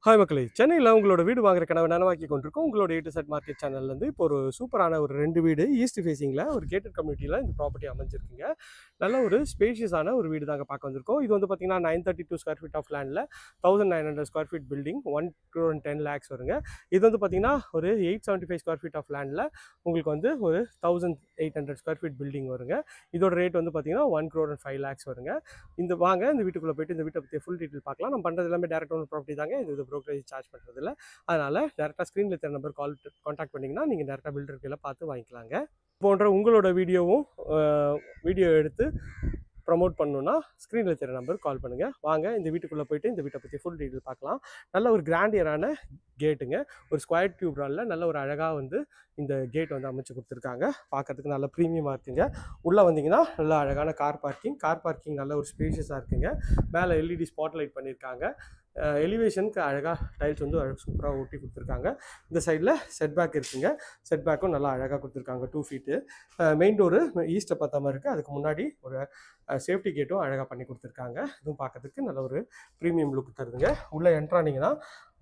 Hi மக்களே! சென்னையில உங்களோட வீடு வாங்குற கனவை நனவாக்கி கொண்டிருக்கோம். உங்களோட ஏ டூ இசட் மார்க்கெட் சேனல்லேருந்து இப்போ ஒரு சூப்பரான ஒரு 2 வீடு ஈஸ்ட் ஃபேசிங்கில ஒரு கேட்டட் கம்யூனிட்டில இந்த ப்ராப்பர்ட்டி அமைஞ்சிருக்குங்க. நல்ல ஒரு ஸ்பேஷியஸான ஒரு வீடு தாங்க பார்க்க வந்திருக்கோம். இது வந்து பார்த்தீங்கன்னா 932 ஸ்கொயர் ஃபீட் ஆஃப் லேண்ட்ல 1900 ஸ்கொயர் ஃபீட் பில்டிங் 1,10,00,000 வருங்க. இது வந்து பார்த்தீங்கன்னா ஒரு 875 ஸ்கொயர் ஃபீட் ஆஃப் லேண்ட்ல உங்களுக்கு வந்து ஒரு 1,800 ஸ்கொயர் ஃபீட் பில்டிங் வருங்க. இதோட ரேட் வந்து பார்த்தீங்கன்னா 1,05,00,000 வருங்க. இந்த வீட்டுக்குள்ளே போயிட்டு இந்த வீட்டை பற்றி ஃபுல் டீட்டெயில் பார்க்கலாம். நம்ம பண்ணுறது எல்லாமே டேரக்ட் ஓனர் ப்ராப்பர்ட்டி தாங்க. இது ப்ரோக்கரேஜ் சார்ஜ் பண்ணுறதில்ல. அதனால் டேரெக்டாக ஸ்க்ரீனில் இருக்கிற நம்பர் காண்டாக்ட் பண்ணிங்கன்னா நீங்கள் டேரெக்டாக பில்டர் கீழே பார்த்து வாங்கிக்கலாங்க. போன்ற உங்களோட வீடியோ எடுத்து ப்ரமோட் பண்ணணுன்னா ஸ்க்ரீனில் தெரிய நம்பர் கால் பண்ணுங்கள். வாங்க இந்த வீட்டுக்குள்ளே போயிட்டு இந்த வீட்டை பற்றி ஃபுல் டீட்டெயில் பார்க்கலாம். நல்ல ஒரு கிராண்டியரான கேட்டுங்க. ஒரு ஸ்கொயர் டியூப் ராலில் நல்ல ஒரு அழகாக வந்து இந்த கேட் வந்து அமைச்சு கொடுத்துருக்காங்க. பார்க்கறதுக்கு நல்ல ப்ரீமியமாக இருக்குங்க. உள்ளே வந்தீங்கன்னா நல்ல அழகான கார் பார்க்கிங் நல்ல ஒரு ஸ்பேஷியஸாக இருக்குங்க. மேலே எல்இடி ஸ்பாட் லைட் பண்ணியிருக்காங்க. எலிவேஷனுக்கு அழகாக டைல்ஸ் வந்து சூப்பராக ஒட்டி கொடுத்துருக்காங்க. இந்த சைடில் செட்பேக் இருக்குங்க. செட்பேக்கும் நல்லா அழகாக கொடுத்துருக்காங்க 2 ஃபீட்டு. மெயின் டோரு ஈஸ்ட்டை பார்த்த மாதிரி இருக்குது. அதுக்கு முன்னாடி ஒரு சேஃப்டி கேட்டும் அழகாக பண்ணி கொடுத்துருக்காங்க. இதுவும் பார்க்கறதுக்கு நல்ல ஒரு ப்ரீமியம் லுக் தருதுங்க. உள்ளே என்ட்ரானிங்கன்னா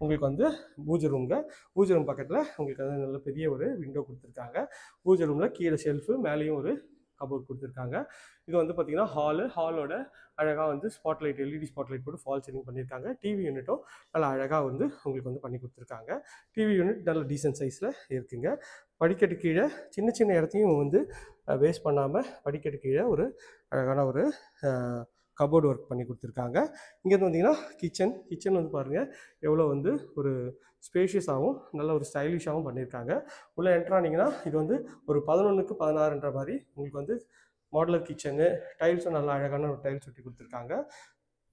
உங்களுக்கு வந்து பூஜை ரூம் பக்கத்தில் உங்களுக்கு வந்து நல்ல பெரிய ஒரு விண்டோ கொடுத்துருக்காங்க. பூஜை ரூமில் கீழே ஷெல்ஃபு, மேலேயும் ஒரு கபோர்ட் கொடுத்துருக்காங்க. இது வந்து பார்த்திங்கன்னா ஹாலோட அழகாக வந்து ஸ்பாட்லைட் எல்இடி ஸ்பாட்லைட் போட்டு ஃபால் சீலிங் பண்ணியிருக்காங்க. டிவி யூனிட்டும் நல்லா அழகாக வந்து உங்களுக்கு வந்து பண்ணி கொடுத்துருக்காங்க. டிவி யூனிட் நல்ல டீசன்ட் சைஸில் இருக்குங்க. படிக்கட்டு கீழே சின்ன இடத்தையும் வந்து வேஸ்ட் பண்ணாமல் படிக்கட்டு கீழே ஒரு அழகான ஒரு கபோர்டு ஒர்க் பண்ணி கொடுத்துருக்காங்க. இங்கேருந்து வந்தீங்கன்னா கிச்சன் வந்து பாருங்கள் எவ்வளோ வந்து ஒரு ஸ்பேஷியஸாகவும் நல்ல ஒரு ஸ்டைலிஷாகவும் பண்ணியிருக்காங்க. உள்ளே என்ட்ரானிங்கன்னா இது வந்து ஒரு 11க்கு 16ன்ற மாதிரி உங்களுக்கு வந்து மாடுலர் கிச்சனு, டைல்ஸும் நல்லா அழகான ஒரு டைல்ஸ் ஒட்டி கொடுத்துருக்காங்க.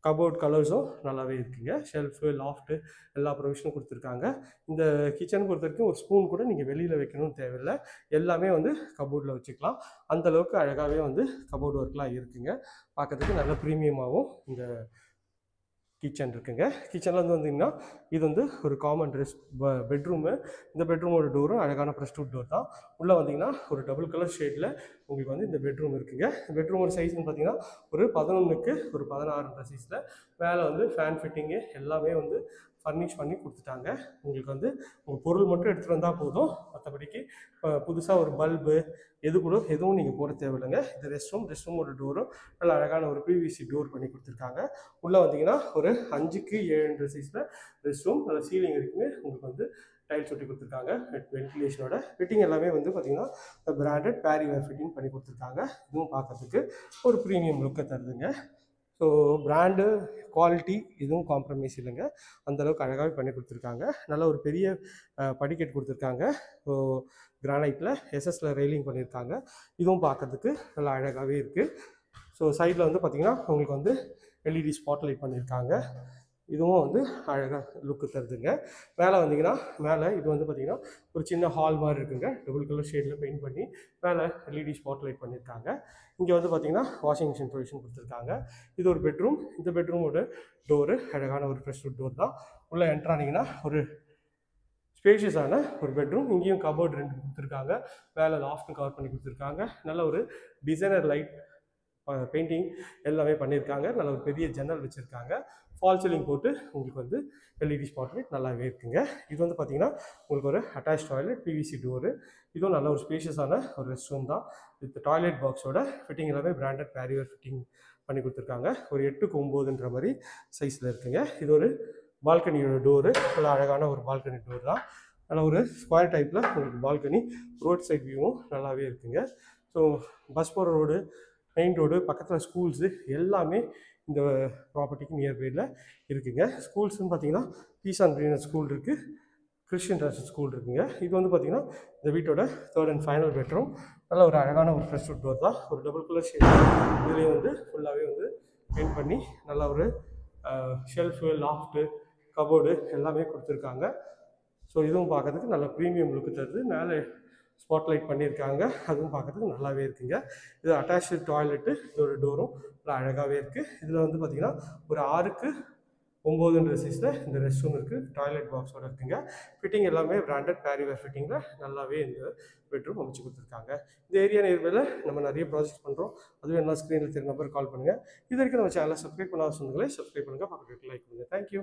கபோர்ட் கலர்ஸும் நல்லாவே இருக்குங்க. ஷெல்ஃபு, லாஃப்ட்டு எல்லா ப்ரொவிஷனும் கொடுத்துருக்காங்க. இந்த கிச்சன் பொறுத்த வரைக்கும் ஒரு ஸ்பூன் கூட நீங்கள் வெளியில் வைக்கணும்னு தேவையில்லை. எல்லாமே வந்து கபோர்டில் வச்சுக்கலாம். அந்தளவுக்கு அழகாகவே வந்து கபோர்டு ஒர்க்லாம் இருக்குங்க. பார்க்கறதுக்கு நல்ல ப்ரீமியமாகவும் இந்த கிச்சன் இருக்குங்க. கிச்சனில் வந்து வந்தீங்கன்னா இது வந்து ஒரு காமன் பெட்ரூமு. இந்த பெட்ரூமோட டோரும் அழகான ப்ரெஸ்டூட் டோர் தான். உள்ளே வந்தீங்கன்னா ஒரு டபுள் கலர் ஷேடில் உங்களுக்கு வந்து இந்த பெட்ரூம் இருக்குங்க. பெட்ரூமோட சைஸ்ன்னு பார்த்தீங்கன்னா ஒரு 11க்கு ஒரு 16ன்ற சைஸில். மேலே வந்து ஃபேன் ஃபிட்டிங்கு எல்லாமே வந்து ஃபர்னிஷ் பண்ணி கொடுத்துட்டாங்க. உங்களுக்கு வந்து உங்கள் பொருள் மட்டும் எடுத்துகிட்டு வந்தால் போதும். மற்றபடிக்கு புதுசாக ஒரு பல்பு எதுவும் நீங்கள் போட தேவையில்லைங்க. இது ரெஸ்ட் ரூமோட டோரும் நல்ல அழகான ஒரு பிவிசி டோர் பண்ணி கொடுத்துருக்காங்க. உள்ளே வந்தீங்கன்னா ஒரு 5க்கு 7ன்ற சைஸில் ரெஸ்ட் ரூம். நல்ல சீலிங் இருக்குமே உங்களுக்கு வந்து டைல்ஸ் ஒட்டி கொடுத்துருக்காங்க. வென்டிலேஷனோட ஃபிட்டிங் எல்லாமே வந்து பார்த்திங்கன்னா பிராண்டட் பேரிவேர் ஃபிட்டிங் பண்ணி கொடுத்துருக்காங்க. இதுவும் பார்க்கறதுக்கு ஒரு ப்ரீமியம் லுக்கை தருதுங்க. ஸோ பிராண்டு குவாலிட்டி எதுவும் காம்ப்ரமைஸ் இல்லைங்க. அந்தளவுக்கு அழகாகவே பண்ணி கொடுத்துருக்காங்க. நல்ல ஒரு பெரிய படிக்கட்டு கொடுத்துருக்காங்க. ஸோ கிரானைட்டில் எஸ்எஸ்ல ரெயிலிங் பண்ணியிருக்காங்க. இதுவும் பார்க்கறதுக்கு நல்லா அழகாகவே இருக்குது. ஸோ சைடில் வந்து பார்த்திங்கன்னா உங்களுக்கு வந்து எல்இடி ஸ்பாட்லைட் பண்ணியிருக்காங்க. இதுவும் வந்து அழகாக லுக்கு தருதுங்க. மேலே வந்தீங்கன்னா இது வந்து பார்த்திங்கன்னா ஒரு சின்ன ஹால் மாதிரி இருக்குங்க. டபுள் கலர் ஷேடில் பெயிண்ட் பண்ணி மேலே எல்இடி ஸ்பாட்லைட் பண்ணியிருக்காங்க. இங்கே வந்து பார்த்திங்கன்னா வாஷிங் மிஷின் ப்ரொவிஷன் கொடுத்துருக்காங்க. இது ஒரு பெட்ரூம். இந்த பெட்ரூமோட டோரு அழகான ஒரு ப்ரெஸ்டூட் டோர் தான். உள்ளே என்ட்ரானிங்கன்னா ஒரு ஸ்பேஷியஸான ஒரு பெட்ரூம். இங்கேயும் கபோர்டு 2 கொடுத்துருக்காங்க. மேலே லாஃப்ட்டும் கவர் பண்ணி கொடுத்துருக்காங்க. நல்ல ஒரு டிசைனர் லைட் பெயிண்டிங் எல்லாமே பண்ணியிருக்காங்க. நல்ல ஒரு பெரிய ஜன்னல் வச்சுருக்காங்க. ஃபால் சீலிங் போட்டு உங்களுக்கு வந்து எல்இடி ஸ்பாட்லைட் நல்லாவே இருக்குங்க. இது வந்து பார்த்திங்கன்னா உங்களுக்கு ஒரு அட்டாச் டாய்லெட் பிவிசி டோரு. இதுவும் நல்ல ஒரு ஸ்பேஷியஸான ஒரு ரெஸ்ட் ரூம் தான். வித் டாய்லெட் பாக்ஸோட ஃபிட்டிங் எல்லாமே பிராண்டட் பேரிவேர் ஃபிட்டிங் பண்ணி கொடுத்துருக்காங்க. ஒரு 8க்கு 9ன்ற மாதிரி சைஸில் இருக்குங்க. இது ஒரு பால்கனியோட டோரு. நல்லா அழகான ஒரு பால்கனி டோர் தான். நல்ல ஒரு ஸ்கொயர் டைப்பில் உங்களுக்கு பால்கனி ரோட் சைட் வியூவும் நல்லாவே இருக்குங்க. ஸோ பஸ் போகிற ரோடு, மெயின் ரோடு, பக்கத்தில் ஸ்கூல்ஸு எல்லாமே இந்த ப்ராப்பர்ட்டிக்கு நியர்பையில் இருக்குங்க. ஸ்கூல்ஸ்ன்னு பார்த்தீங்கன்னா பீஸ் அண்ட் கிரீனர் ஸ்கூல் இருக்குது, கிறிஸ்டியன் ட்ரான்ஸ்ஃபர் ஸ்கூல் இருக்குங்க. இது வந்து பார்த்திங்கன்னா இந்த வீட்டோட 3rd அண்ட் ஃபைனல் பெட்ரூம். நல்ல ஒரு அழகான ஒரு ப்ரெஸ்டூட் டோர் தான். ஒரு டபுள் கலர் ஷேட் இதுலேயும் வந்து ஃபுல்லாகவே வந்து பெயிண்ட் பண்ணி நல்லா ஒரு ஷெல்ஃபு, லாஃப்ட்டு, கபோர்டு எல்லாமே கொடுத்துருக்காங்க. ஸோ இதுவும் பார்க்கறதுக்கு நல்ல ப்ரீமியம் லுக்கு தருது. மேலே ஸ்பாட்லைட் பண்ணியிருக்காங்க. அதுவும் பார்க்கறதுக்கு நல்லாவே இருக்குங்க. இது அட்டாச்சு டாய்லெட்டு. இதோட டோரும் நல்லா அழகாகவே இருக்குது. இதில் வந்து பார்த்திங்கன்னா ஒரு 6க்கு 9ன்ற சைஸில் இந்த ரெஸ்ட் ரூம் இருக்குது. டாய்லெட் பாக்ஸோடு இருக்குங்க. ஃபிட்டிங் எல்லாமே பிராண்டட் பேரிவேர் ஃபிட்டிங்கில் நல்லாவே இந்த பெட்ரூம் அமைச்சு கொடுத்துருக்காங்க. இந்த ஏரியா நியர்பையில் நம்ம நிறைய ப்ராஜெக்ட் பண்ணுறோம். அதுவும் என்ன ஸ்க்ரீனில் தெரிஞ்ச நம்பர் கால் பண்ணுங்கள். இது வரைக்கும் நம்ம சேனலை சப்ஸ்கிரைப் பண்ணாத சொந்தங்களே சப்ஸ்கிரைப் பண்ணுங்கள், பக்கத்துக்கு லைக் பண்ணுங்கள். தேங்க்யூ.